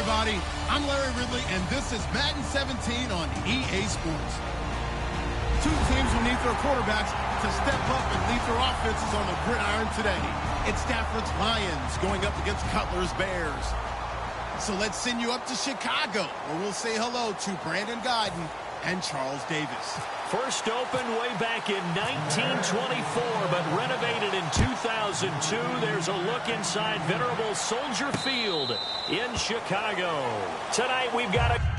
everybody. I'm Larry Ridley, and this is Madden 17 on EA Sports. Two teams will need their quarterbacks to step up and lead their offenses on the gridiron today. It's Stafford's Lions going up against Cutler's Bears. So let's send you up to Chicago, where we'll say hello to Brandon Gaudin and Charles Davis. First opened way back in 1924, but renovated in 2002. There's a look inside venerable Soldier Field in Chicago. Tonight we've got a...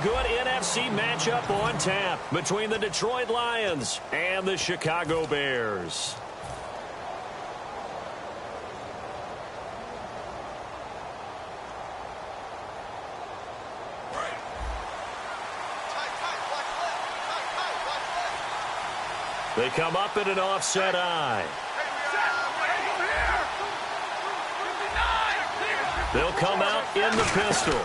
Good NFC matchup on tap between the Detroit Lions and the Chicago Bears. They come up in an offset eye. They'll come out in the pistol.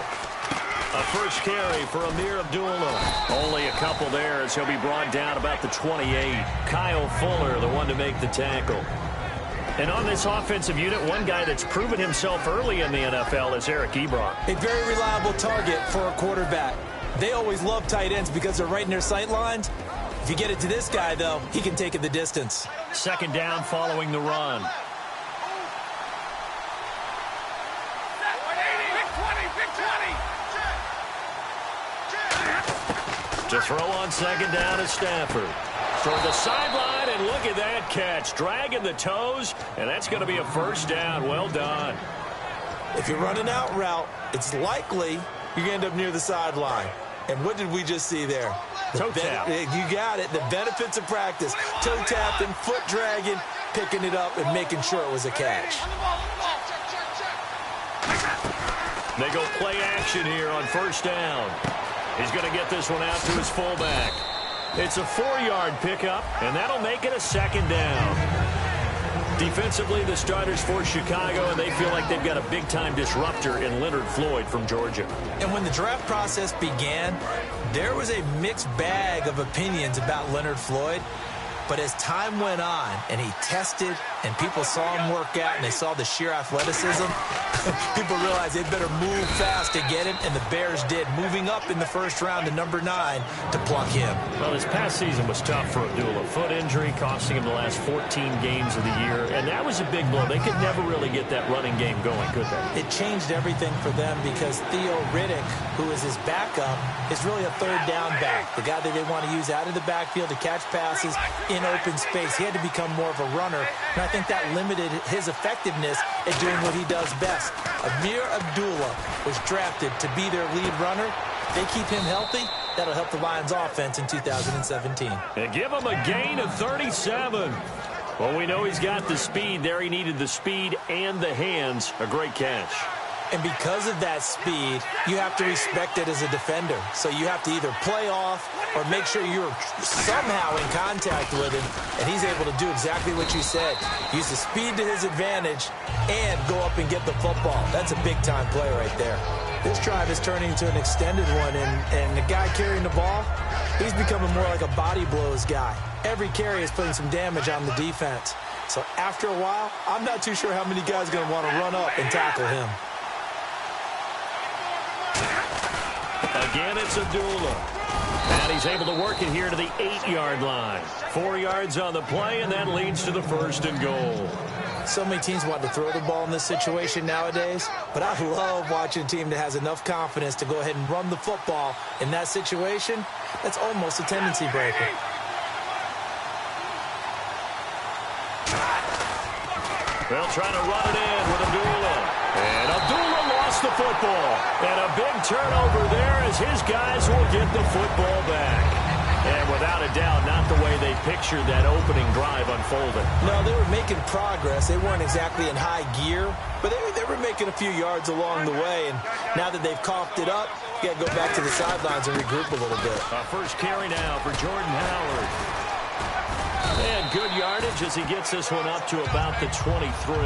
A first carry for Amir Abdullah. Only a couple there as he'll be brought down about the 28. Kyle Fuller, the one to make the tackle. And on this offensive unit, one guy that's proven himself early in the NFL is Eric Ebron. A very reliable target for a quarterback. They always love tight ends because they're right in their sight lines. If you get it to this guy, though, he can take it the distance. Second down following the run. To throw on second down is Stafford. Toward the sideline, and look at that catch. Dragging the toes, and that's going to be a first down. Well done. If you're running out route, it's likely you're going to end up near the sideline. And what did we just see there? Toe tap. You got it. The benefits of practice. Toe tapping, foot dragging, picking it up, and making sure it was a catch. They go play action here on first down. He's going to get this one out to his fullback. It's a 4-yard pickup, and that'll make it a second down. Defensively, the starters for Chicago, and they feel like they've got a big-time disruptor in Leonard Floyd from Georgia. And when the draft process began, there was a mixed bag of opinions about Leonard Floyd. But as time went on and he tested and people saw him work out and they saw the sheer athleticism, people realized they better move fast to get him, and the Bears did, moving up in the first round to number 9 to pluck him. Well, this past season was tough for Abdullah. Foot injury costing him the last 14 games of the year, and that was a big blow. They could never really get that running game going, could they? It changed everything for them because Theo Riddick, who is his backup, is really a third down back, the guy that they want to use out of the backfield to catch passes in open space. He had to become more of a runner, and I think that limited his effectiveness at doing what he does best. Amir Abdullah was drafted to be their lead runner. They keep him healthy. That'll help the Lions offense in 2017. And give him a gain of 37. Well, we know he's got the speed there. He needed the speed and the hands. A great catch. And because of that speed, you have to respect it as a defender. So you have to either play off or make sure you're somehow in contact with him, and he's able to do exactly what you said. Use the speed to his advantage and go up and get the football. That's a big-time play right there. This drive is turning into an extended one, and the guy carrying the ball, he's becoming more like a body blows guy. Every carry is putting some damage on the defense. So after a while, I'm not too sure how many guys are going to want to run up and tackle him. Again, it's Abdullah. And he's able to work it here to the 8-yard line. 4 yards on the play, and that leads to the 1st and goal. So many teams want to throw the ball in this situation nowadays, but I love watching a team that has enough confidence to go ahead and run the football in that situation. That's almost a tendency breaker. They'll try to run it in with Abdullah. And Abdullah lost the football. And a big turnover there as his guys will get the football back. And without a doubt, not the way they pictured that opening drive unfolding. No, they were making progress. They weren't exactly in high gear, but they were making a few yards along the way. And now that they've coughed it up, you got to go back to the sidelines and regroup a little bit. First carry now for Jordan Howard. And good yardage as he gets this one up to about the 23.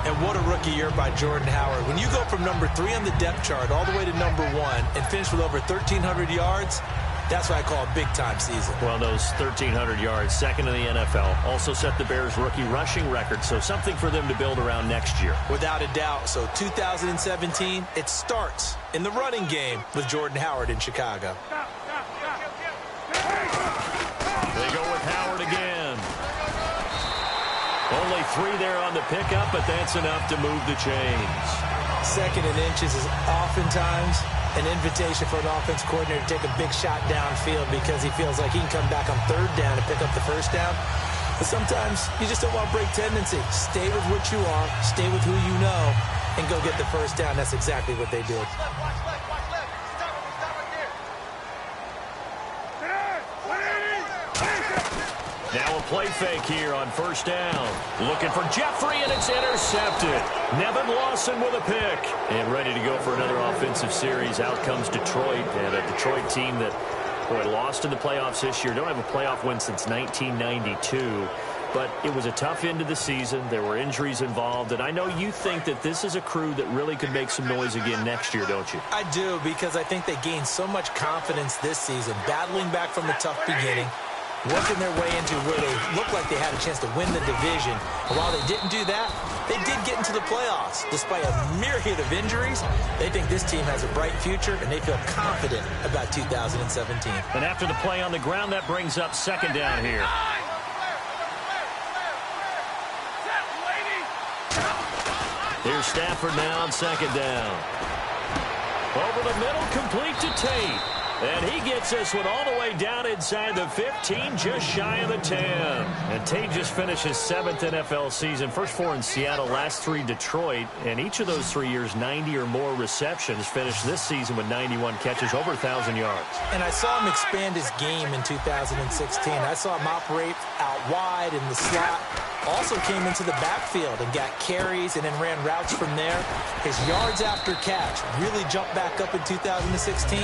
And what a rookie year by Jordan Howard. When you go from number 3 on the depth chart all the way to number 1 and finish with over 1,300 yards, that's what I call a big-time season. Well, those 1,300 yards, second in the NFL, also set the Bears' rookie rushing record, so something for them to build around next year. Without a doubt. So 2017, it starts in the running game with Jordan Howard in Chicago. They go with Howard again. Only 3 there on the pickup, but that's enough to move the chains. 2nd and inches is oftentimes an invitation for an offense coordinator to take a big shot downfield because he feels like he can come back on 3rd down and pick up the 1st down. But sometimes you just don't want to break tendency. Stay with what you are, stay with who you know, and go get the 1st down. That's exactly what they did. Now a play fake here on 1st down. Looking for Jeffrey, and it's intercepted. Nevin Lawson with a pick. And ready to go for another offensive series. Out comes Detroit, and a Detroit team that, boy, lost in the playoffs this year. Don't have a playoff win since 1992. But it was a tough end of the season. There were injuries involved. And I know you think that this is a crew that really could make some noise again next year, don't you? I do, because I think they gained so much confidence this season, battling back from a tough beginning, working their way into where they looked like they had a chance to win the division. And while they didn't do that, they did get into the playoffs. Despite a myriad of injuries, they think this team has a bright future, and they feel confident about 2017. And after the play on the ground, that brings up 2nd down here. Here's Stafford now on 2nd down. Over the middle, complete to Tate. And he gets this one all the way down inside the 15, just shy of the 10. And Tate just finished his 7th NFL season. First 4 in Seattle, last 3 Detroit. And each of those 3 years, 90 or more receptions. Finished this season with 91 catches, over 1,000 yards. And I saw him expand his game in 2016. I saw him operate out wide in the slot. Also came into the backfield and got carries and then ran routes from there. His yards after catch really jumped back up in 2016.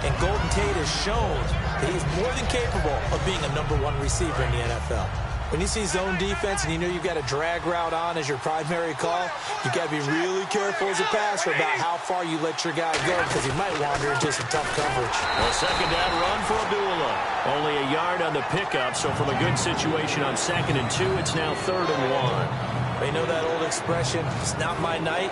And Golden Tate has shown that he's more than capable of being a #1 receiver in the NFL. When you see zone defense and you know you've got a drag route on as your primary call, you got to be really careful as a passer about how far you let your guy go because he might wander into some tough coverage. Well, 2nd down run for Abdullah. Only a yard on the pickup, so from a good situation on 2nd and 2, it's now 3rd and 1. You know that old expression, it's not my night?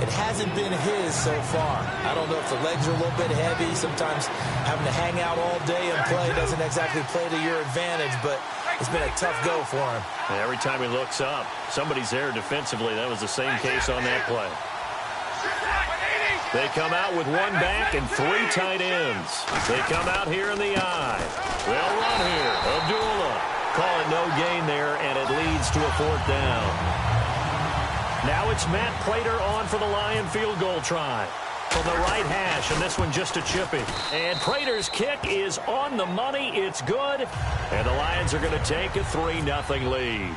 It hasn't been his so far. I don't know if the legs are a little bit heavy. Sometimes having to hang out all day and play doesn't exactly play to your advantage, but it's been a tough go for him. And every time he looks up, somebody's there defensively. That was the same case on that play. They come out with 1 back and 3 tight ends. They come out here in the eye. They'll run here. Abdullah. Call it no gain there, and it leads to a 4th down. Now it's Matt Prater on for the Lion field goal try. From the right hash, and this one just a chippy. And Prater's kick is on the money. It's good. And the Lions are going to take a 3-0 lead.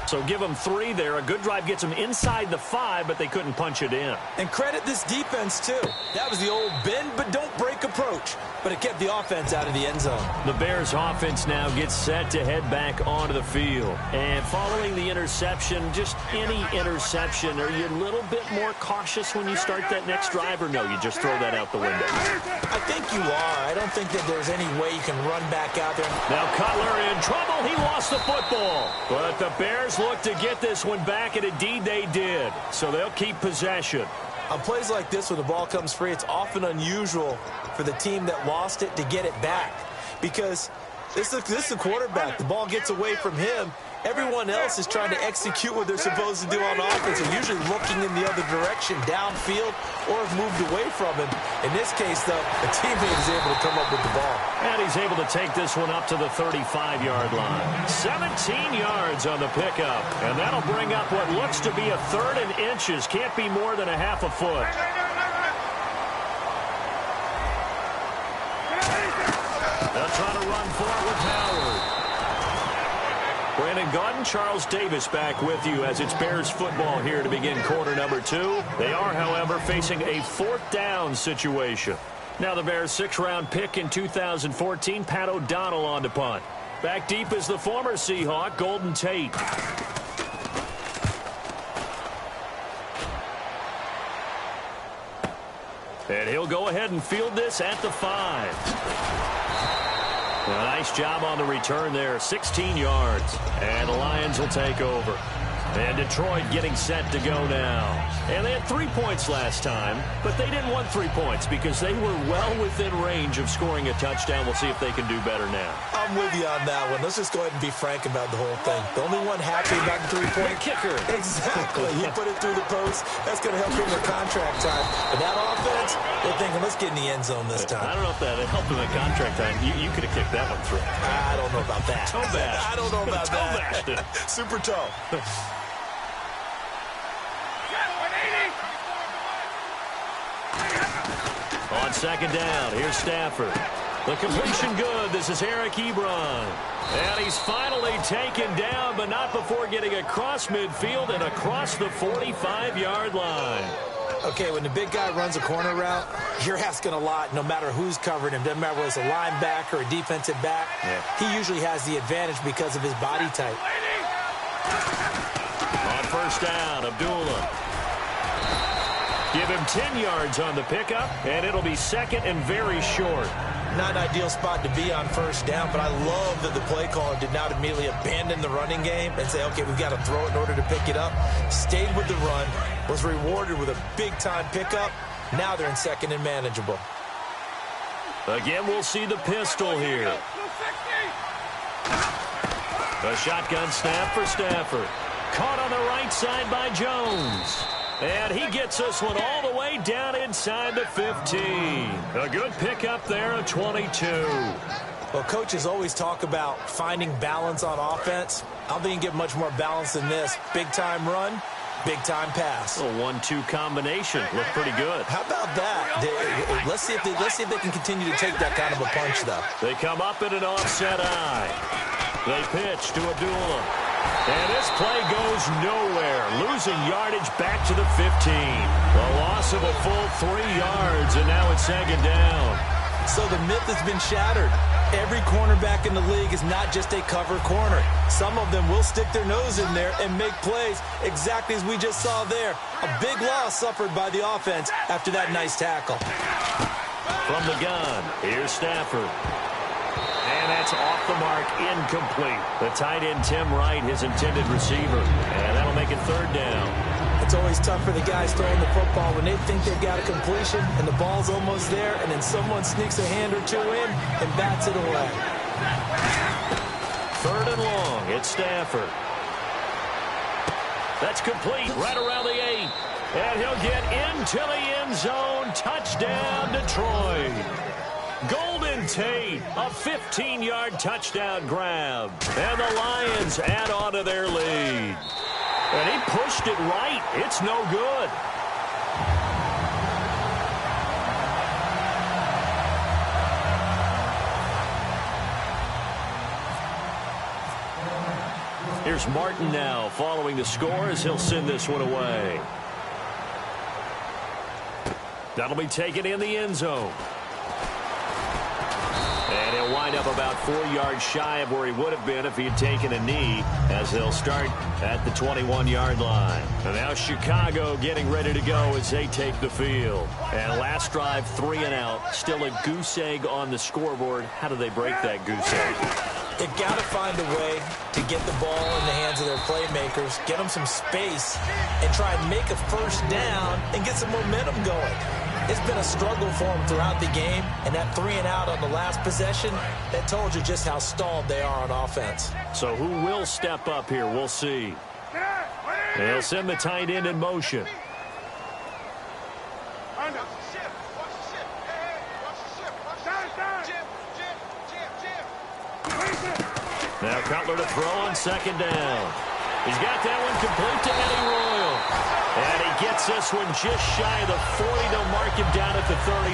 So give them 3 there. A good drive gets them inside the 5, but they couldn't punch it in. And credit this defense, too. That was the old bend but don't break approach. But it kept the offense out of the end zone. The Bears offense now gets set to head back onto the field. And following the interception, just any interception, are you a little bit more cautious when you start that next drive, or no, you just throw that out the window? I think you are. I don't think that there's any way you can run back out there. Now Cutler in trouble. He lost the football. But the Bears look to get this one back, and indeed they did. So they'll keep possession. On plays like this, when the ball comes free, it's often unusual for the team that lost it to get it back. Because this is a quarterback. The ball gets away from him. Everyone else is trying to execute what they're supposed to do on offense. They're usually looking in the other direction, downfield, or have moved away from him. In this case, though, the teammate is able to come up with the ball. And he's able to take this one up to the 35-yard line. 17 yards on the pickup. And that'll bring up what looks to be a third and inches. Can't be more than a half a foot. They'll try to run for it with Howard. Brandon Gaudin, Charles Davis back with you as it's Bears football here to begin quarter number 2. They are, however, facing a 4th down situation. Now the Bears' 6th-round pick in 2014, Pat O'Donnell on to punt. Back deep is the former Seahawk, Golden Tate. And he'll go ahead and field this at the 5. A nice job on the return there, 16 yards. And the Lions will take over. And Detroit getting set to go now. And they had 3 points last time, but they didn't want 3 points because they were well within range of scoring a touchdown. We'll see if they can do better now. I'm with you on that one. Let's just go ahead and be frank about the whole thing. The only one happy about the 3-point kicker. Exactly. He put it through the post. That's going to help him with contract time. But that offense, they're thinking, let's get in the end zone this time. I don't know if that helped him at contract time. You could have kicked that one through. I don't know about that. Toe bash. I don't know about that. Super toe. On 2nd down, here's Stafford. The completion good. This is Eric Ebron. And he's finally taken down, but not before getting across midfield and across the 45-yard line. Okay, when the big guy runs a corner route, you're asking a lot no matter who's covering him. Doesn't matter whether it's a linebacker or a defensive back. Yeah. He usually has the advantage because of his body type. On 1st down, Abdullah. Give him 10 yards on the pickup, and it'll be 2nd and very short. Not an ideal spot to be on 1st down, but I love that the play caller did not immediately abandon the running game and say, okay, we've got to throw it in order to pick it up. Stayed with the run, was rewarded with a big-time pickup. Now they're in 2nd and manageable. Again, we'll see the pistol here. A shotgun snap for Stafford. Caught on the right side by Jones. And he gets this one all the way down inside the 15. A good pickup there of 22. Well, coaches always talk about finding balance on offense. I don't think you can get much more balance than this. Big-time run, big-time pass. A 1-2 combination. Looked pretty good. How about that? Let's see if they can continue to take that kind of a punch, though. They come up in an offset eye. They pitch to Abdullah. And this play goes nowhere. Losing yardage back to the 15. A loss of a full 3 yards, and now it's 2nd down. So the myth has been shattered. Every cornerback in the league is not just a cover corner. Some of them will stick their nose in there and make plays exactly as we just saw there. A big loss suffered by the offense after that nice tackle. From the gun, here's Stafford. And that's off the mark, incomplete. The tight end, Tim Wright, his intended receiver. And that'll make it 3rd down. It's always tough for the guys throwing the football when they think they've got a completion and the ball's almost there, and then someone sneaks a hand or two in and bats it away. 3rd and long, it's Stafford. That's complete, right around the 8. And he'll get into the end zone. Touchdown, Detroit. Golden Tate, a 15-yard touchdown grab. And the Lions add on to their lead. And he pushed it right. It's no good. Here's Martin now following the score as he'll send this one away. That'll be taken in the end zone. And he'll wind up about 4 yards shy of where he would have been if he had taken a knee, as they'll start at the 21-yard line. And now Chicago getting ready to go as they take the field. And last drive, 3 and out. Still a goose egg on the scoreboard. How do they break that goose egg? They've got to find a way to get the ball in the hands of their playmakers, get them some space, and try and make a first down and get some momentum going. It's been a struggle for them throughout the game, and that 3-and-out on the last possession, that told you just how stalled they are on offense. So who will step up here? We'll see. They'll send the tight end in motion. Now Cutler to throw on second down. He's got that one complete to Eddie Royal. And he gets this one just shy of the 40. They'll mark him down at the 39.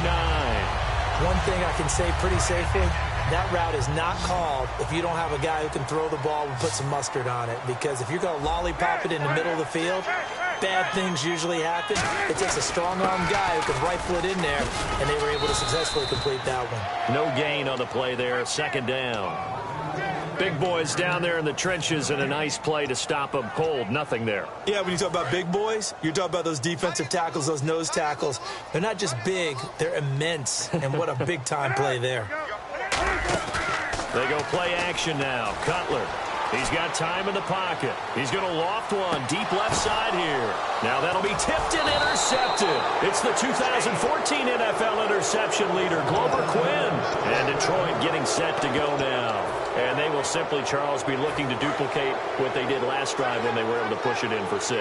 One thing I can say pretty safely, that route is not called if you don't have a guy who can throw the ball and put some mustard on it. Because if you're going to lollipop it in the middle of the field, bad things usually happen. It takes a strong-arm guy who can rifle it in there, and they were able to successfully complete that one. No gain on the play there, second down. Big boys down there in the trenches, and a nice play to stop them cold. Nothing there. Yeah, when you talk about big boys, you're talking about those defensive tackles, those nose tackles. They're not just big, they're immense. And what a big-time play there. They go play action now. Cutler. He's got time in the pocket. He's going to loft one deep left side here. Now that'll be tipped and intercepted. It's the 2014 NFL interception leader, Glover Quinn. And Detroit getting set to go now. And they will simply, Charles, be looking to duplicate what they did last drive when they were able to push it in for 6.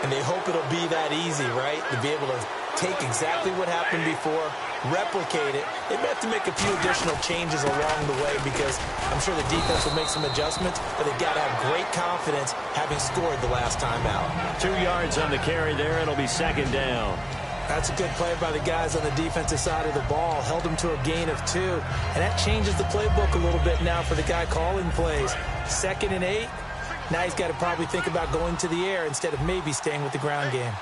And they hope it'll be that easy, right? To be able to take exactly what happened before, replicate it. They may have to make a few additional changes along the way because I'm sure the defense will make some adjustments, but they've got to have great confidence having scored the last time out. 2 yards on the carry there. It'll be second down. That's a good play by the guys on the defensive side of the ball. Held them to a gain of 2. And that changes the playbook a little bit now for the guy calling plays. 2nd and 8. Now he's got to probably think about going to the air instead of maybe staying with the ground game.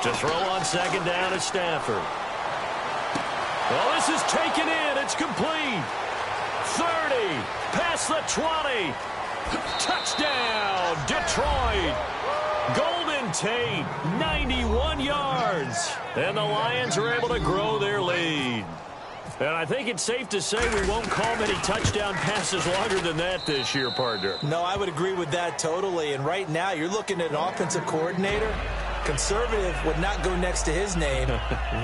To throw on second down is Stafford. Well, this is taken in. It's complete. 30. Past the 20. Touchdown, Detroit. Golden Tate, 91 yards. And the Lions are able to grow their lead. And I think it's safe to say we won't call many touchdown passes longer than that this year, partner. No, I would agree with that totally. And right now, you're looking at an offensive coordinator. Conservative would not go next to his name.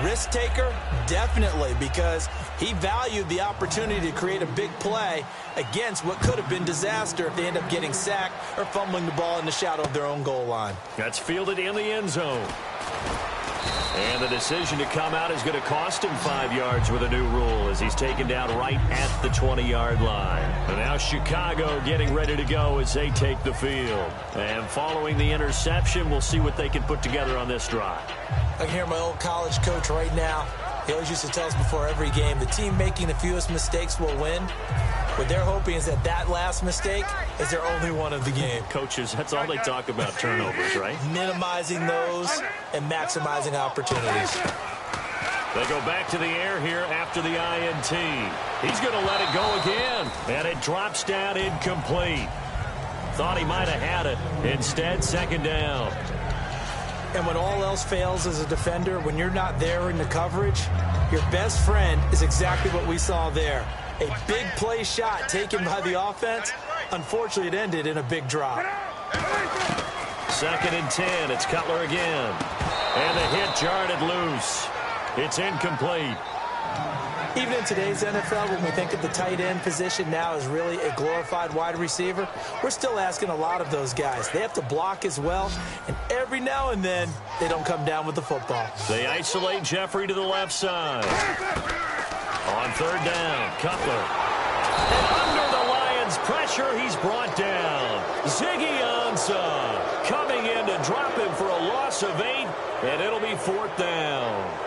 Risk taker, definitely, because he valued the opportunity to create a big play against what could have been disaster if they end up getting sacked or fumbling the ball in the shadow of their own goal line. That's fielded in the end zone. And the decision to come out is going to cost him 5 yards with a new rule as he's taken down right at the 20-yard line. And now Chicago getting ready to go as they take the field. And following the interception, we'll see what they can put together on this drive. I can hear my old college coach right now. He always used to tell us before every game, the team making the fewest mistakes will win. What they're hoping is that that last mistake is their only one of the game. Coaches, that's all they talk about, turnovers, right? Minimizing those and maximizing opportunities. They go back to the air here after the INT. He's going to let it go again, and it drops down incomplete. Thought he might have had it. Instead, second down. And when all else fails as a defender, when you're not there in the coverage, your best friend is exactly what we saw there. A big play shot taken by the offense. Unfortunately, it ended in a big drop. 2nd and 10. It's Cutler again. And the hit jarred it loose. It's incomplete. Even in today's NFL, when we think of the tight end position now as really a glorified wide receiver, we're still asking a lot of those guys. They have to block as well, and every now and then, they don't come down with the football. They isolate Jeffrey to the left side. On 3rd down, Cutler. And under the Lions' pressure, he's brought down. Ziggy Ansah coming in to drop him for a loss of 8, and it'll be 4th down.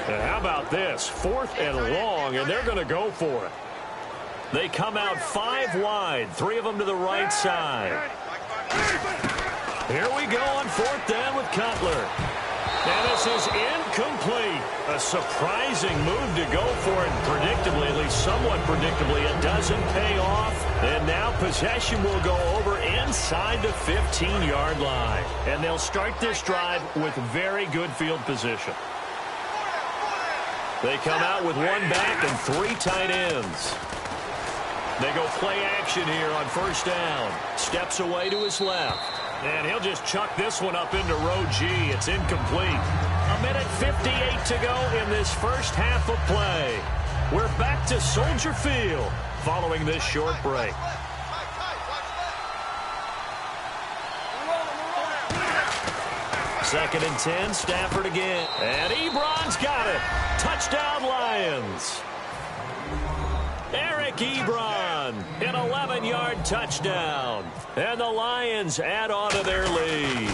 And how about this? 4th and long, and they're going to go for it. They come out 5 wide, 3 of them to the right side. Here we go on 4th down with Cutler. And this is incomplete. A surprising move to go for it. Predictably, at least somewhat predictably, it doesn't pay off. And now possession will go over inside the 15-yard line. And they'll start this drive with very good field position. They come out with one back and 3 tight ends. They go play action here on first down. Steps away to his left. And he'll just chuck this one up into row G. It's incomplete. 1:58 to go in this first half of play. We're back to Soldier Field following this short break. Second and 10, Stafford again. And Ebron's got it. Touchdown, Lions. Eric Ebron, an 11-yard touchdown. And the Lions add on to their lead.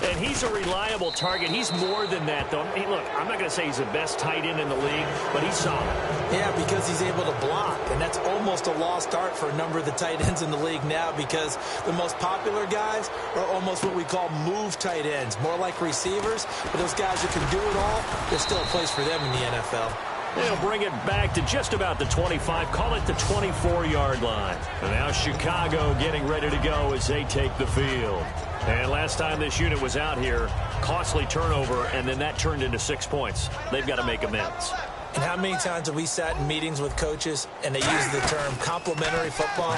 And he's a reliable target. He's more than that, though. Hey, look, I'm not going to say he's the best tight end in the league, but he's solid. Yeah, because he's able to block, and that's almost a lost art for a number of the tight ends in the league now because the most popular guys are almost what we call move tight ends, more like receivers. But those guys who can do it all, there's still a place for them in the NFL. They'll bring it back to just about the 25, call it the 24-yard line. And now Chicago getting ready to go as they take the field. And last time this unit was out here, costly turnover, and then that turned into 6 points. They've got to make amends. And how many times have we sat in meetings with coaches and they use the term complementary football?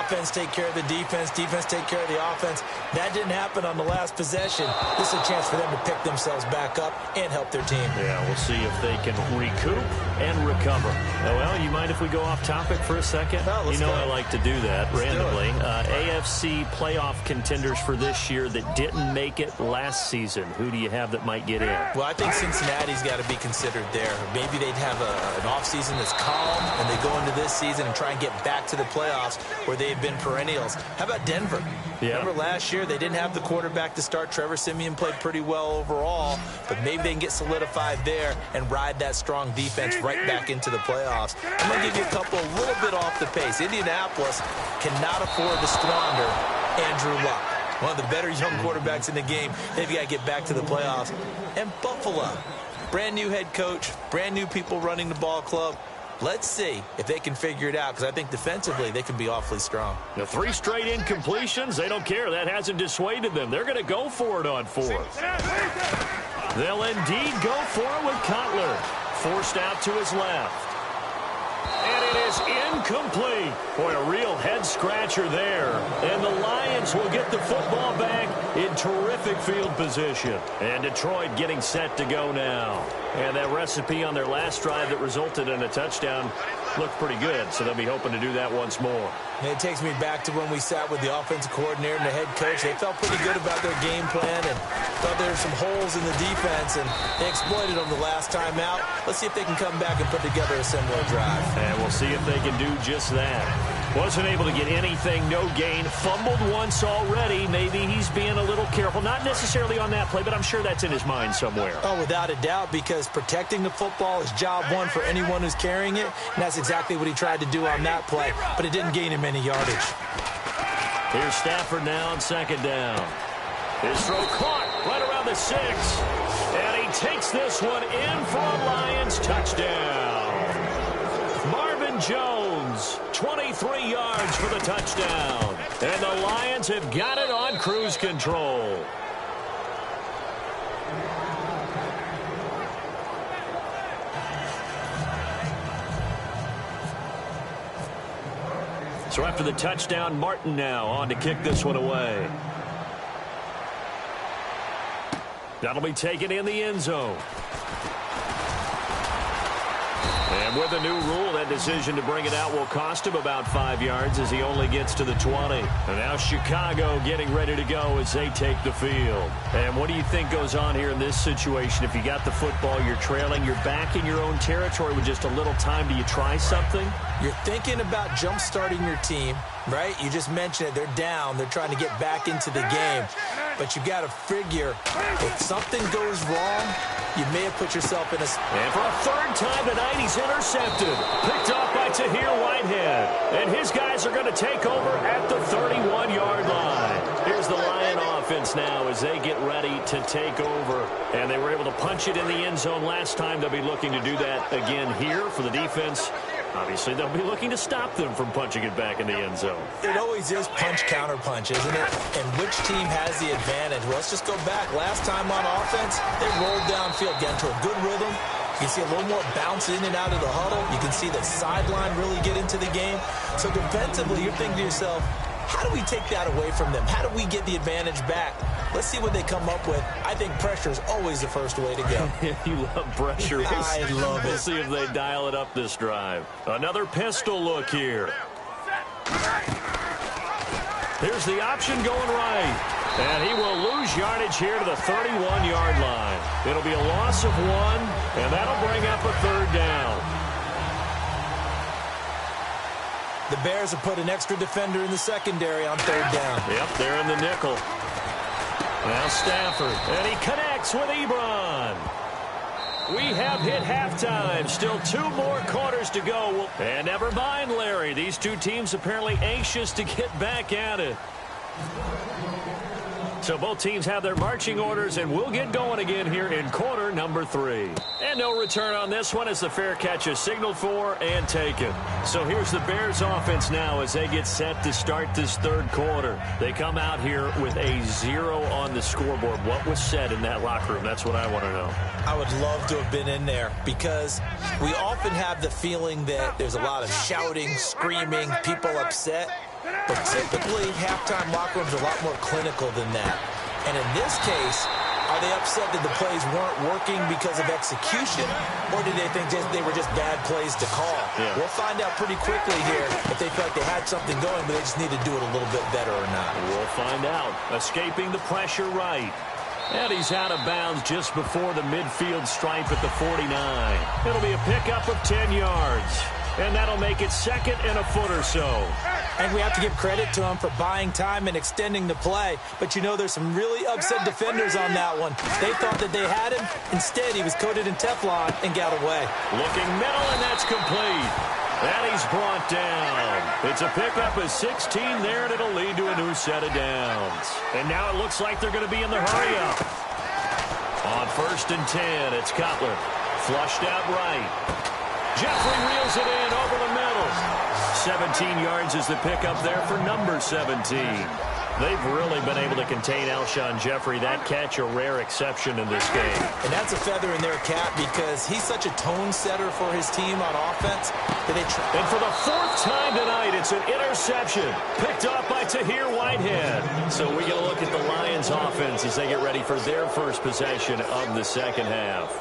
Offense take care of the defense, defense take care of the offense. That didn't happen on the last possession. This is a chance for them to pick themselves back up and help their team. Yeah, we'll see if they can recoup and recover. Oh, well, you mind if we go off topic for a second? No, let's you know go. I like to do that randomly. Do AFC playoff contenders for this year that didn't make it last season. Who do you have that might get in? Well, I think Cincinnati's got to be considered there. Maybe they'd have an offseason that's calm, and they go into this season and try and get back to the playoffs where they've been perennials. How about Denver? Yeah. Remember last year they didn't have the quarterback to start. Trevor Siemian played pretty well overall, but maybe they can get solidified there and ride that strong defense right back into the playoffs. I'm going to give you a couple a little bit off the pace. Indianapolis cannot afford to squander Andrew Luck. One of the better young quarterbacks in the game. They've got to get back to the playoffs. And Buffalo, brand new head coach, brand new people running the ball club. Let's see if they can figure it out, because I think defensively they can be awfully strong. The 3 straight incompletions, they don't care. That hasn't dissuaded them. They're going to go for it on 4th. They'll indeed go for it with Cutler. Forced out to his left. And it is incomplete. Boy, a real head-scratcher there. And the Lions will get the football back in terrific field position. And Detroit getting set to go now. And that recipe on their last drive that resulted in a touchdown looked pretty good, so they'll be hoping to do that once more. And it takes me back to when we sat with the offensive coordinator and the head coach. They felt pretty good about their game plan and thought there were some holes in the defense, and they exploited them the last time out. Let's see if they can come back and put together a similar drive. And we'll see if they can do just that. Wasn't able to get anything, no gain. Fumbled once already. Maybe he's being a little careful. Not necessarily on that play, but I'm sure that's in his mind somewhere. Oh, without a doubt, because protecting the football is job one for anyone who's carrying it, and that's exactly what he tried to do on that play, but it didn't gain him any yardage. Here's Stafford now on second down. His throw caught right around the 6. And he takes this one in for a Lions touchdown. Marvin Jones, 23 yards for the touchdown. And the Lions have got it on cruise control. So after the touchdown, Martin now on to kick this one away. That'll be taken in the end zone. And with a new rule, that decision to bring it out will cost him about 5 yards as he only gets to the 20. And now Chicago getting ready to go as they take the field. And what do you think goes on here in this situation? If you got the football, you're trailing, you're back in your own territory with just a little time. Do you try something? You're thinking about jump-starting your team, right? You just mentioned it. They're down. They're trying to get back into the game. But you got to figure if something goes wrong, you may have put yourself in a... And for a third time tonight, he's intercepted. Picked off by Tahir Whitehead. And his guys are going to take over at the 31-yard line. Here's the Lion offense. offense now as they get ready to take over. And they were able to punch it in the end zone last time. They'll be looking to do that again here for the defense. Obviously, they'll be looking to stop them from punching it back in the end zone. It always is punch-counter-punch, isn't it? And which team has the advantage? Well, let's just go back. Last time on offense, they rolled downfield, got into a good rhythm. You can see a little more bounce in and out of the huddle. You can see the sideline really get into the game. So defensively, you're thinking to yourself, how do we take that away from them? How do we get the advantage back? Let's see what they come up with. I think pressure is always the first way to go. You love pressure. I love it. We'll see if they dial it up this drive. Another pistol look here. Here's the option going right. And he will lose yardage here to the 31-yard line. It'll be a loss of 1, and that'll bring up a third down. The Bears have put an extra defender in the secondary on third down. Yep, they're in the nickel. Now Stafford, and he connects with Ebron. We have hit halftime. Still 2 more quarters to go. And never mind, Larry. These two teams apparently anxious to get back at it. So both teams have their marching orders, and we'll get going again here in quarter number 3. And no return on this one as the fair catch is signaled for and taken. So here's the Bears offense now as they get set to start this third quarter. They come out here with a 0 on the scoreboard. What was said in that locker room? That's what I want to know. I would love to have been in there because we often have the feeling that there's a lot of shouting, screaming, people upset. But typically, halftime locker rooms are a lot more clinical than that. And in this case, are they upset that the plays weren't working because of execution, or did they think they were just bad plays to call? Yeah. We'll find out pretty quickly here if they felt like they had something going, but they just need to do it a little bit better or not. We'll find out. Escaping the pressure right. And he's out of bounds just before the midfield stripe at the 49. It'll be a pickup of 10 yards. And that'll make it second and a foot or so. And we have to give credit to him for buying time and extending the play. But you know there's some really upset defenders on that one. They thought that they had him. Instead, he was coated in Teflon and got away. Looking middle, and that's complete. And he's brought down. It's a pickup of 16 there, and it'll lead to a new set of downs. And now it looks like they're going to be in the hurry-up. On 1st and 10, it's Cutler. Flushed out right. Jeffrey reels it in over the middle. 17 yards is the pickup there for number 17. They've really been able to contain Alshon Jeffrey. That catch a rare exception in this game. And that's a feather in their cap because he's such a tone setter for his team on offense. And for the 4th time tonight, it's an interception picked up by Tahir Whitehead. So we get a look at the Lions offense as they get ready for their first possession of the second half.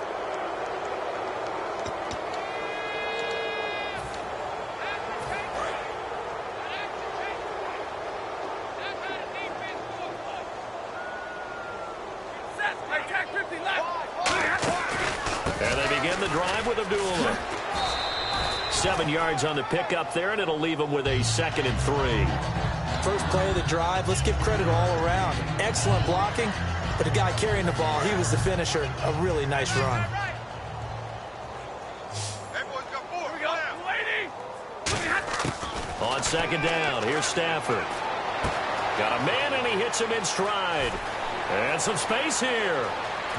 And they begin the drive with Abdullah. 7 yards on the pickup there, and it'll leave them with a 2nd and 3. First play of the drive, let's give credit all around. Excellent blocking, but the guy carrying the ball, he was the finisher. A really nice run. On 2nd down, here's Stafford. Got a man, and he hits him in stride. And some space here.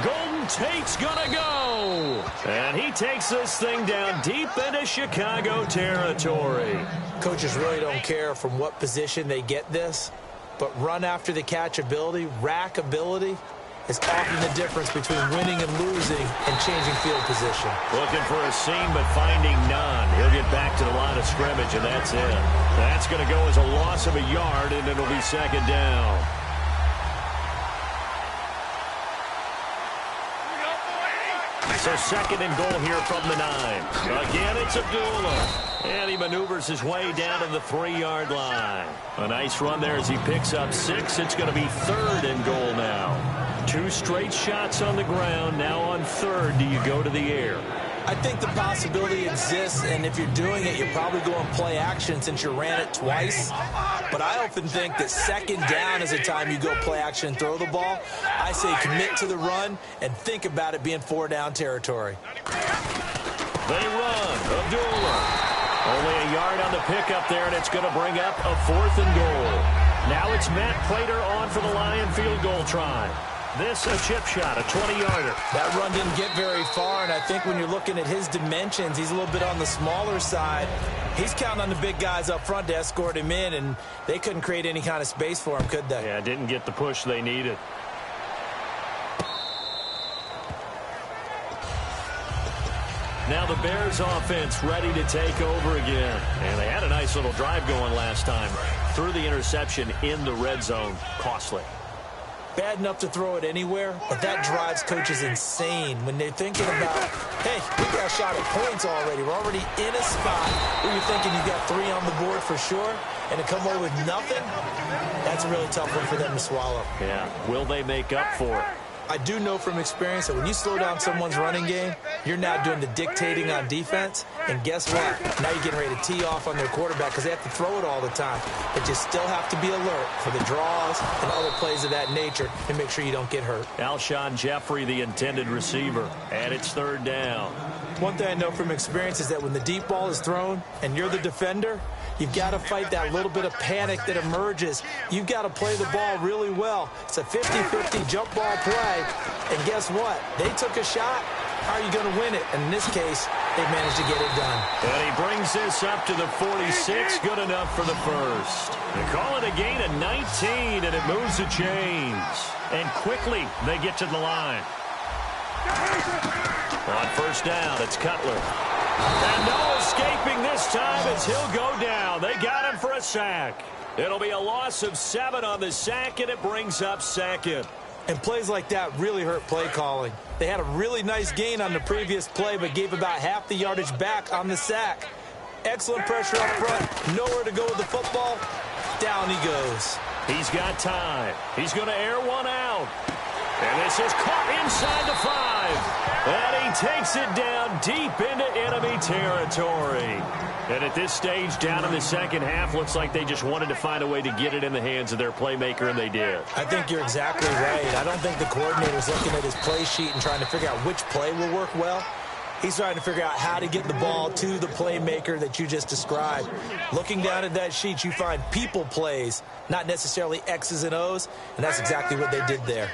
Golden Tate's gonna go. And he takes this thing down deep into Chicago territory. Coaches really don't care from what position they get this, but run after the catch ability, rack ability, is often the difference between winning and losing and changing field position. Looking for a seam, but finding none. He'll get back to the line of scrimmage, and that's it. That's going to go as a loss of a yard, and it'll be 2nd down. So 2nd and goal here from the 9. Again, it's Abdullah. And he maneuvers his way down to the 3-yard line. A nice run there as he picks up 6. It's going to be 3rd and goal now. 2 straight shots on the ground. Now on 3rd, do you go to the air? I think the possibility exists, and if you're doing it, you're probably going play action since you ran it twice. But I often think that 2nd down is the time you go play action and throw the ball. I say commit to the run and think about it being 4-down territory. They run. Abdullah. Only a yard on the pickup there, and it's going to bring up a 4th and goal. Now it's Matt Prater on for the Lion field goal try. This a chip shot, a 20-yarder. That run didn't get very far, and I think when you're looking at his dimensions, he's a little bit on the smaller side. He's counting on the big guys up front to escort him in, and they couldn't create any kind of space for him, could they? Yeah, didn't get the push they needed. Now the Bears offense ready to take over again. And they had a nice little drive going last time. Threw the interception in the red zone. Costly. Bad enough to throw it anywhere, but that drives coaches insane when they're thinking about, hey, we got a shot at points already. We're already in a spot where you're thinking you got 3 on the board for sure, and to come away with nothing, that's a really tough one for them to swallow. Yeah, will they make up for it? I do know from experience that when you slow down someone's running game, you're now doing the dictating on defense. And guess what? Now you're getting ready to tee off on their quarterback because they have to throw it all the time. But you still have to be alert for the draws and other plays of that nature and make sure you don't get hurt. Alshon Jeffrey, the intended receiver, and it's 3rd down. One thing I know from experience is that when the deep ball is thrown and you're the defender, you've got to fight that little bit of panic that emerges. You've got to play the ball really well. It's a 50-50 jump ball play. And guess what? They took a shot. How are you going to win it? And in this case, they managed to get it done. And he brings this up to the 46. Good enough for the first. They call it a gain of 19, and it moves the chains. And quickly, they get to the line. On 1st down, it's Cutler. And no escaping this time as he'll go down. They got him for a sack. It'll be a loss of 7 on the sack, and it brings up 2nd. And plays like that really hurt play calling. They had a really nice gain on the previous play, but gave about half the yardage back on the sack. Excellent pressure up front. Nowhere to go with the football. Down he goes. He's got time. He's going to air one out. And this is caught inside the 5. And he takes it down deep into enemy territory. And at this stage, down in the second half, looks like they just wanted to find a way to get it in the hands of their playmaker, and they did. I think you're exactly right. I don't think the coordinator's looking at his play sheet and trying to figure out which play will work well. He's trying to figure out how to get the ball to the playmaker that you just described. Looking down at that sheet, you find people plays, not necessarily X's and O's, and that's exactly what they did there.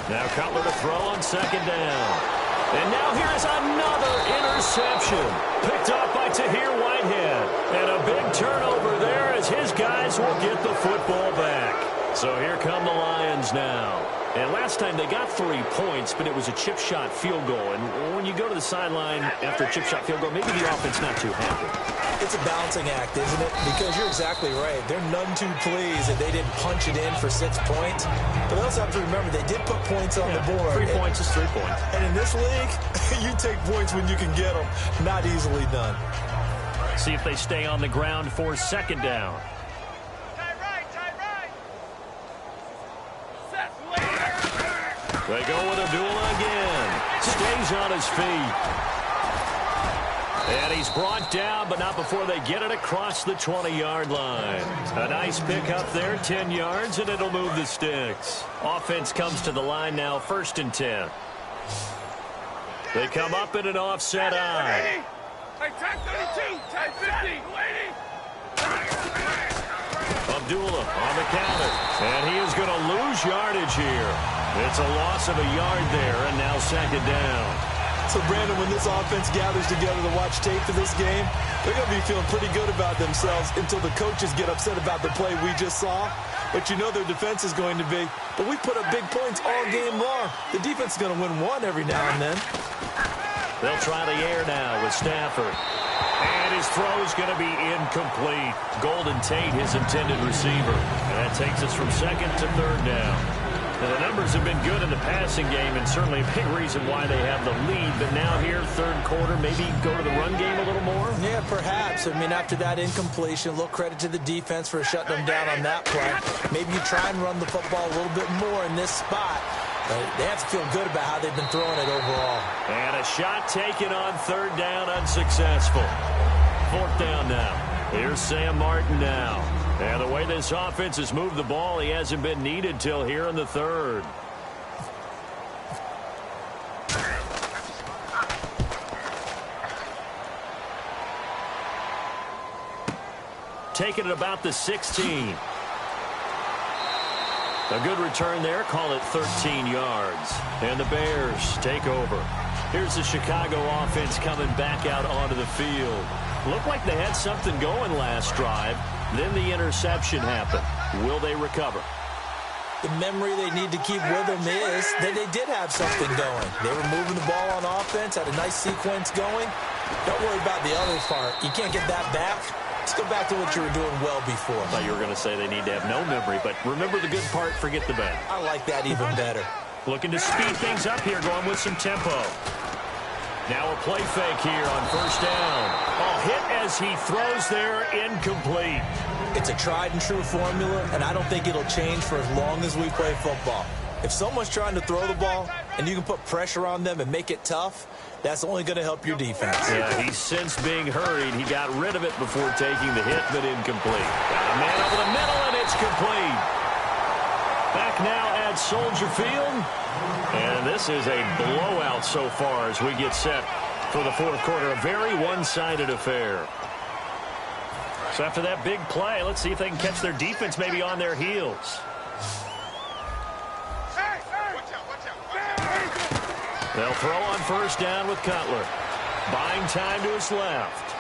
Now Cutler to throw on 2nd down. And now here's another interception. Picked up by Tahir Whitehead. And a big turnover there as his guys will get the football back. So here come the Lions now. And last time they got 3 points, but it was a chip shot field goal. And when you go to the sideline after a chip shot field goal, maybe the offense not too happy. It's a balancing act, isn't it? Because you're exactly right. They're none too pleased that they didn't punch it in for 6 points. But they also have to remember they did put points on the board. 3 points is 3 points. And in this league, you take points when you can get them. Not easily done. See if they stay on the ground for 2nd down. They go with Abdullah again. Stays on his feet. And he's brought down, but not before they get it across the 20-yard line. A nice pickup there, 10 yards, and it'll move the sticks. Offense comes to the line now, 1st and 10. They come up in an offset eye. Hey, tag 32, tag 50. Abdullah on the counter. And he is going to lose yardage here. It's a loss of a yard there, and now 2nd down. So, Brandon, when this offense gathers together to watch tape for this game, they're going to be feeling pretty good about themselves until the coaches get upset about the play we just saw. But you know their defense is going to be, but we put up big points all game long. The defense is going to win one every now and then. They'll try the air now with Stafford. And his throw is going to be incomplete. Golden Tate, his intended receiver. And that takes us from 2nd to 3rd down. Now, the numbers have been good in the passing game, and certainly a big reason why they have the lead. But now here, 3rd quarter, maybe go to the run game a little more? Yeah, perhaps. I mean, after that incompletion, a little credit to the defense for shutting them down on that play. Maybe you try and run the football a little bit more in this spot. But they have to feel good about how they've been throwing it overall. And a shot taken on 3rd down, unsuccessful. 4th down now. Here's Sam Martin now. And the way this offense has moved the ball, he hasn't been needed till here in the 3rd. Taking it about the 16. A good return there. Call it 13 yards. And the Bears take over. Here's the Chicago offense coming back out onto the field. Looked like they had something going last drive. Then the interception happened. Will they recover? The memory they need to keep with them is that they did have something going. They were moving the ball on offense, had a nice sequence going. Don't worry about the other part. You can't get that back. Let's go back to what you were doing well before. I thought you were going to say they need to have no memory, but remember the good part, forget the bad. I like that even better. Looking to speed things up here, going with some tempo. Now a play fake here on first down. Hit as he throws there, incomplete. It's a tried and true formula, and I don't think it'll change for as long as we play football. If someone's trying to throw the ball and you can put pressure on them and make it tough, that's only going to help your defense. Yeah, he sensed being hurried. He got rid of it before taking the hit, but incomplete. Got a man over the middle, and it's complete. Back now at Soldier Field. And this is a blowout so far as we get set for the fourth quarter. A very one-sided affair. So after that big play, let's see if they can catch their defense maybe on their heels. They'll throw on first down with Cutler. Buying time to his left.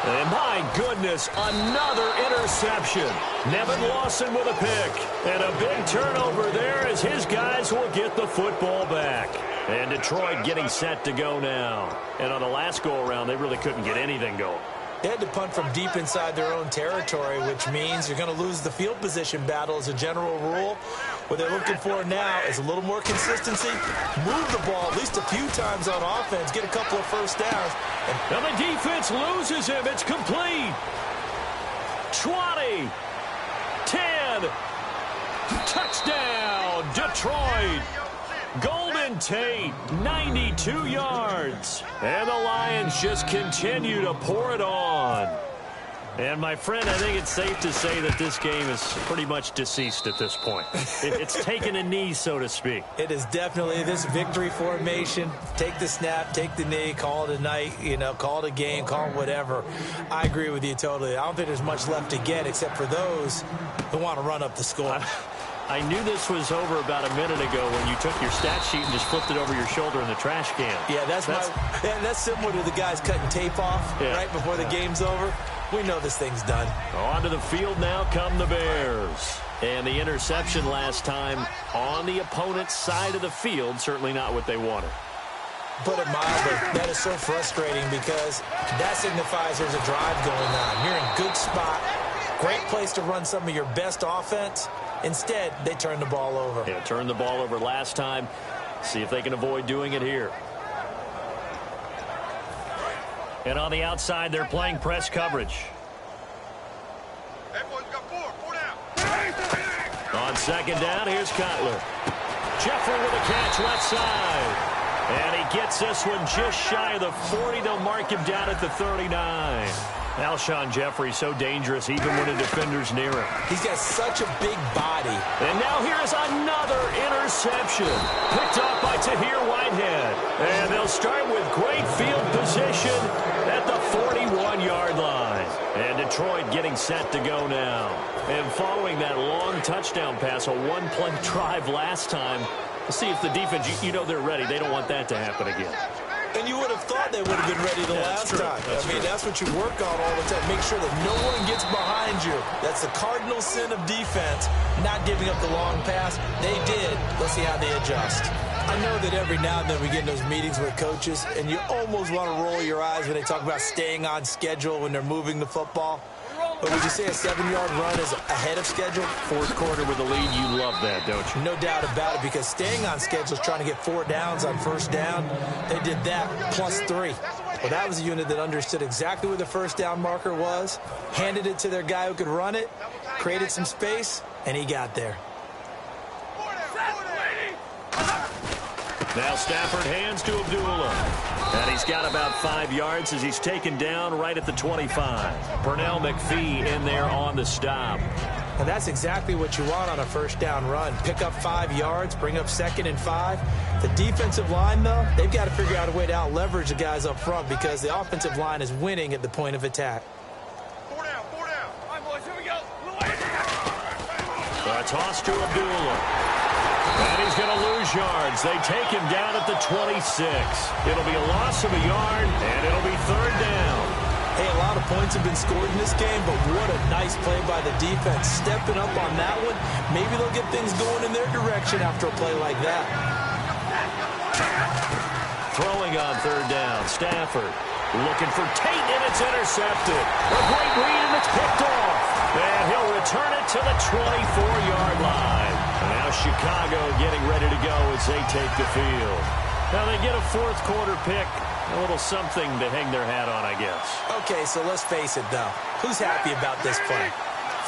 And my goodness, another interception. Nevin Lawson with a pick. And a big turnover there as his guys will get the football back. And Detroit getting set to go now. And on the last go-around, they really couldn't get anything going. They had to punt from deep inside their own territory, which means you're going to lose the field position battle as a general rule. What they're looking for now is a little more consistency, move the ball at least a few times on offense, get a couple of first downs. And the defense loses him. It's complete. 20, 10, touchdown, Detroit. Golden Tate, 92 yards. And the Lions just continue to pour it on. And, my friend, I think it's safe to say that this game is pretty much deceased at this point. It's taken a knee, so to speak. It is definitely this victory formation. Take the snap, take the knee, call it a night, call it a game, call it whatever. I agree with you totally. I don't think there's much left to get except for those who want to run up the score. I knew this was over about a minute ago when you took your stat sheet and just flipped it over your shoulder in the trash can. Yeah, that's similar to the guys cutting tape off right before the game's over. We know this thing's done. Onto the field now come the Bears. And the interception last time on the opponent's side of the field, certainly not what they wanted. Put it mildly, that is so frustrating because that signifies there's a drive going on. You're in good spot, great place to run some of your best offense. Instead, they turn the ball over. Yeah, turned the ball over last time. See if they can avoid doing it here. And on the outside, they're playing press coverage. Hey, boys, we got four down. On second down, here's Cutler. Jeffrey with a catch left side. And he gets this one just shy of the 40. They'll mark him down at the 39. Alshon Jeffrey so dangerous even when a defender's near him. He's got such a big body. And now here's another interception. Picked off by Tahir Whitehead. And they'll start with great field position at the 41-yard line. And Detroit getting set to go now. And following that long touchdown pass, a one-play drive last time, we'll see if the defense, they're ready. They don't want that to happen again. And you would have thought they would have been ready the last time. That's what you work on all the time. Make sure that no one gets behind you. That's the cardinal sin of defense, not giving up the long pass. They did. Let's see how they adjust. I know that every now and then we get in those meetings with coaches, and you almost want to roll your eyes when they talk about staying on schedule when they're moving the football. But would you say a 7-yard run is ahead of schedule? Fourth quarter with the lead, you love that, don't you? No doubt about it, because staying on schedule is trying to get 4 downs on first down. They did that plus 3. Well, that was a unit that understood exactly where the first down marker was, handed it to their guy who could run it, created some space, and he got there. Now Stafford hands to Abdullah. And he's got about 5 yards as he's taken down right at the 25. Pernell McPhee in there on the stop. And that's exactly what you want on a first down run. Pick up 5 yards, bring up 2nd and 5. The defensive line, though, they've got to figure out a way to out-leverage the guys up front because the offensive line is winning at the point of attack. 4 down. All right, boys, here we go. Well, it's toss to Abdullah. And he's going to lose yards. They take him down at the 26. It'll be a loss of a yard, and it'll be third down. Hey, a lot of points have been scored in this game, but what a nice play by the defense. Stepping up on that one, maybe they'll get things going in their direction after a play like that. Throwing on third down, Stafford looking for Tate, and it's intercepted. A great read, and it's picked off. And he'll return it to the 24-yard line. And now Chicago getting ready to go as they take the field. Now they get a fourth quarter pick. A little something to hang their hat on, I guess. Okay, so let's face it, though. Who's happy about this play?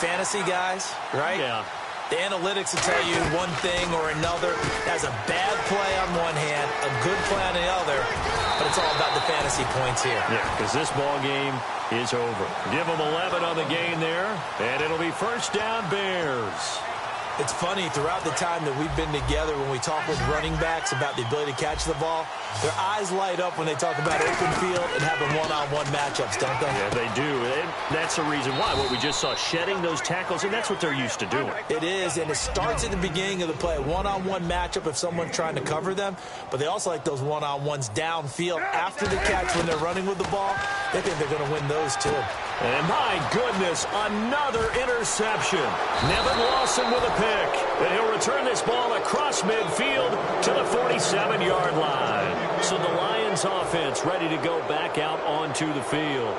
Fantasy guys, right? Yeah. The analytics will tell you one thing or another. That's a bad play on one hand, a good play on the other, but it's all about the fantasy points here. Yeah, because this ball game is over. Give them 11 on the game there, and it'll be first down Bears. It's funny, throughout the time that we've been together, when we talk with running backs about the ability to catch the ball, their eyes light up when they talk about open field and having one-on-one matchups, don't they? Yeah, they do. And that's the reason why. What we just saw, shedding those tackles, and that's what they're used to doing. It is, and it starts at the beginning of the play. One-on-one matchup if someone's trying to cover them, but they also like those one-on-ones downfield after the catch when they're running with the ball. They think they're going to win those, too. And my goodness, another interception. Nevin Lawson with a pick. And he'll return this ball across midfield to the 47-yard line. So the Lions offense ready to go back out onto the field.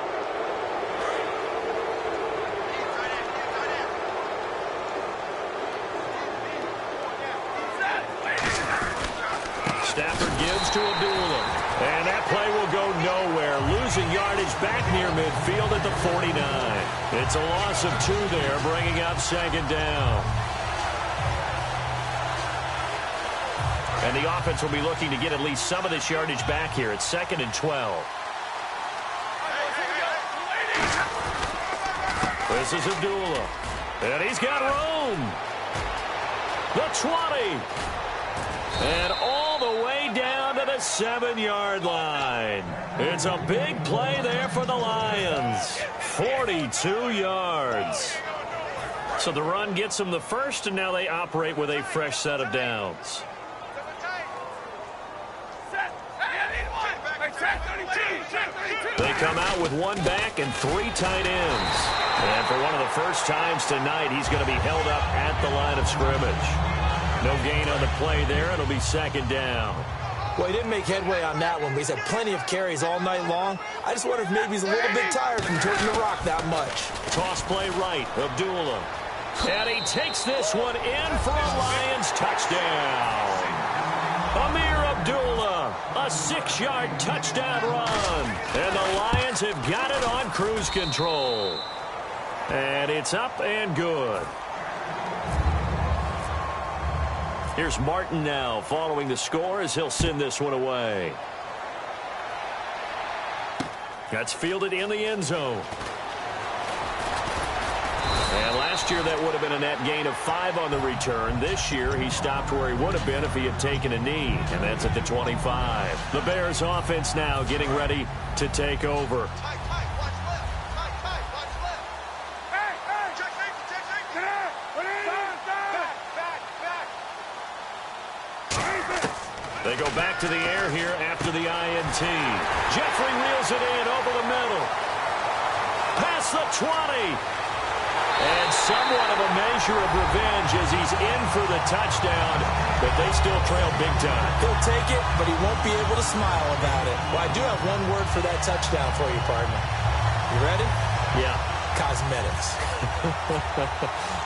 Stafford gives to Abdullah. And that play will go nowhere. Losing yardage back near midfield at the 49. It's a loss of 2 there, bringing up second down. And the offense will be looking to get at least some of this yardage back here. It's 2nd and 12. This is Abdullah. And he's got room. The 20. And all the way down to the 7-yard line. It's a big play there for the Lions. 42 yards. So the run gets them the first, and now they operate with a fresh set of downs. They come out with 1 back and 3 tight ends. And for one of the first times tonight, he's going to be held up at the line of scrimmage. No gain on the play there. It'll be second down. Well, he didn't make headway on that one, but he's had plenty of carries all night long. I just wonder if maybe he's a little bit tired from taking the rock that much. Toss play right, Abdullah. And he takes this one in for a Lions touchdown. Amir Abdullah, a 6-yard touchdown run. And the Lions have got it on cruise control. And it's up and good. Here's Martin now following the score as he'll send this one away. That's fielded in the end zone. And last year that would have been a net gain of 5 on the return. This year he stopped where he would have been if he had taken a knee. And that's at the 25. The Bears offense now getting ready to take over. They go back to the air here after the INT. Jeffrey reels it in over the middle. Past the 20. And somewhat of a measure of revenge as he's in for the touchdown, but they still trail big time. He'll take it, but he won't be able to smile about it. Well, I do have one word for that touchdown for you, partner. You ready? Yeah. Cosmetics.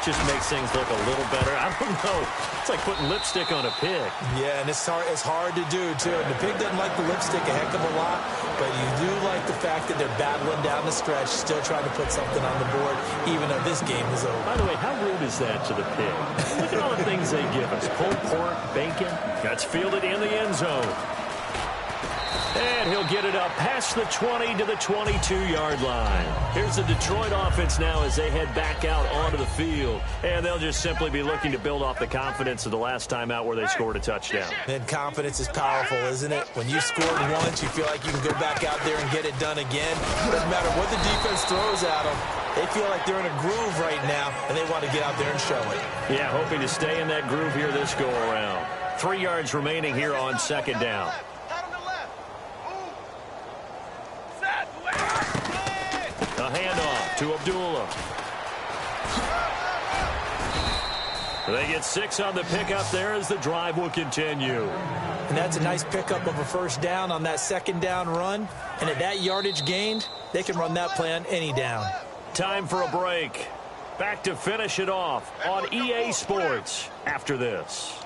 Just makes things look a little better. I don't know. It's like putting lipstick on a pig. Yeah, and it's hard to do, too. And the pig doesn't like the lipstick a heck of a lot, but you do like the fact that they're battling down the stretch, still trying to put something on the board, even though this game is over. By the way, how rude is that to the pig? Look at all the things they give us. Pulled pork, bacon. That's fielded in the end zone. And he'll get it up past the 20 to the 22-yard line. Here's the Detroit offense now as they head back out onto the field. And they'll just simply be looking to build off the confidence of the last time out where they scored a touchdown. And confidence is powerful, isn't it? When you scored once, you feel like you can go back out there and get it done again. It doesn't matter what the defense throws at them. They feel like they're in a groove right now, and they want to get out there and show it. Yeah, hoping to stay in that groove here this go-around. 3 yards remaining here on second down. A handoff to Abdullah. They get 6 on the pickup there as the drive will continue. And that's a nice pickup of a first down on that second down run. And at that yardage gained, they can run that play on any down. Time for a break. Back to finish it off on EA Sports after this.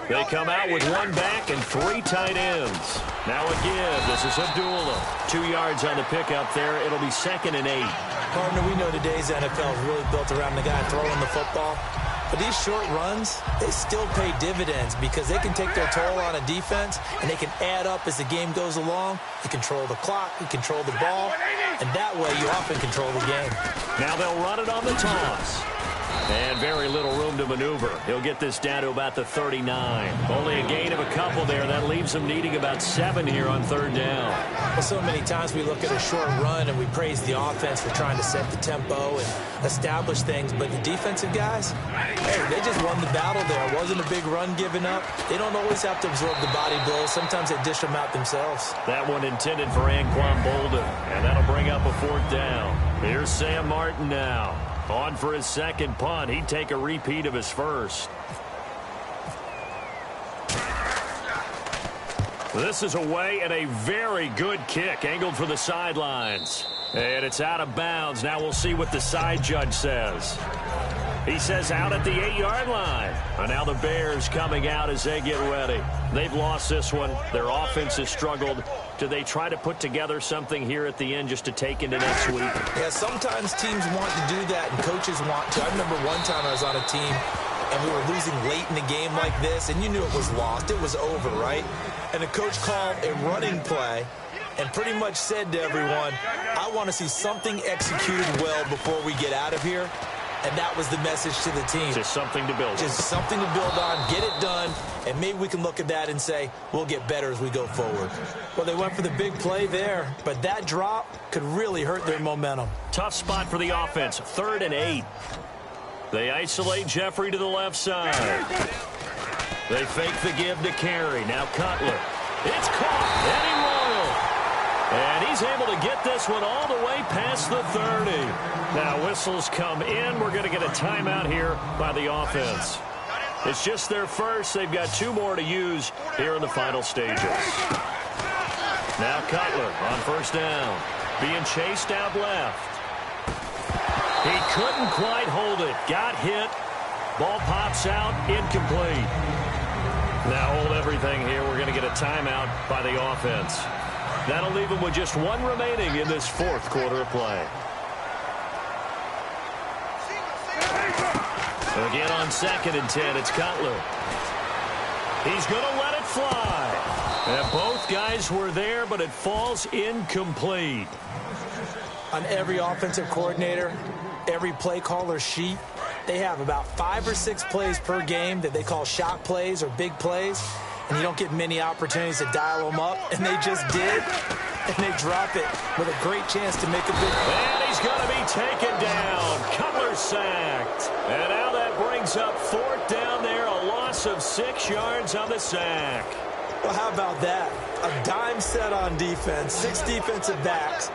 They come out with 1 back and 3 tight ends. Now a give. This is Abdullah. 2 yards on the pickup there. It'll be 2nd and 8. Partner, we know today's NFL is really built around the guy throwing the football. But these short runs, they still pay dividends because they can take their toll on a defense and they can add up as the game goes along. You control the clock, you control the ball, and that way you often control the game. Now they'll run it on the toss. And very little room to maneuver. He'll get this down to about the 39. Only a gain of a couple there. That leaves him needing about 7 here on 3rd down. Well, so many times we look at a short run and we praise the offense for trying to set the tempo and establish things. But the defensive guys, hey, they just won the battle there. It wasn't a big run given up. They don't always have to absorb the body blows. Sometimes they dish them out themselves. That one intended for Anquan Bolden. And that'll bring up a 4th down. Here's Sam Martin now. On for his second punt. He'd take a repeat of his first. This is away and a very good kick angled for the sidelines. And it's out of bounds. Now we'll see what the side judge says. He says out at the 8-yard line. And now the Bears coming out as they get ready. They've lost this one. Their offense has struggled. Do they try to put together something here at the end just to take into next week? Yeah, sometimes teams want to do that and coaches want to. I remember one time I was on a team and we were losing late in the game like this, and you knew it was lost. It was over, right? And the coach called a running play and pretty much said to everyone, I want to see something executed well before we get out of here. And that was the message to the team. Just something to build on. Just something to build on, get it done, and maybe we can look at that and say, we'll get better as we go forward. Well, they went for the big play there, but that drop could really hurt their momentum. Tough spot for the offense, 3rd and 8. They isolate Jeffrey to the left side. They fake the give to Carey. Now Cutler. It's caught. Eddie Royal. And he's able to get this one all the way past the 30. Now whistles come in. We're going to get a timeout here by the offense. It's just their first. They've got 2 more to use here in the final stages. Now Cutler on 1st down. Being chased out left. He couldn't quite hold it. Got hit. Ball pops out. Incomplete. Now hold everything here. We're going to get a timeout by the offense. That'll leave them with just 1 remaining in this 4th quarter of play. Again on 2nd and 10, it's Cutler. He's going to let it fly. And both guys were there, but it falls incomplete. On every offensive coordinator, every play caller sheet, they have about 5 or 6 plays per game that they call shot plays or big plays. And you don't get many opportunities to dial them up, and they just did, and they drop it with a great chance to make a big play. And he's going to be taken down. Cutler sacked. And now that brings up 4th down there, a loss of 6 yards on the sack. Well, how about that? A dime set on defense, 6 defensive backs.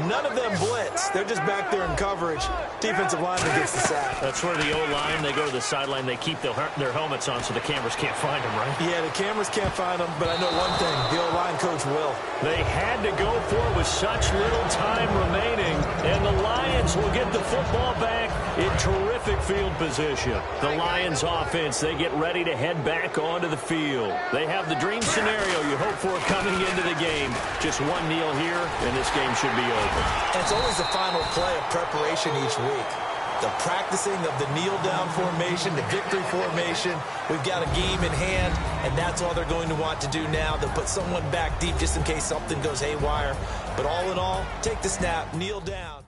None of them blitz. They're just back there in coverage. Defensive lineman gets the sack. That's where the O-line, they go to the sideline, they keep their helmets on so the cameras can't find them, right? Yeah, the cameras can't find them, but I know one thing. The O-line coach will. They had to go for it with such little time remaining, and the Lions will get the football back in terrific field position. The Lions offense, they get ready to head back onto the field. They have the dream scenario you hope for coming into the game. Just 1 kneel here, and this game should be over. And it's always the final play of preparation each week. The practicing of the kneel-down formation, the victory formation. We've got a game in hand, and that's all they're going to want to do now. They'll put someone back deep just in case something goes haywire. But all in all, take the snap, kneel down.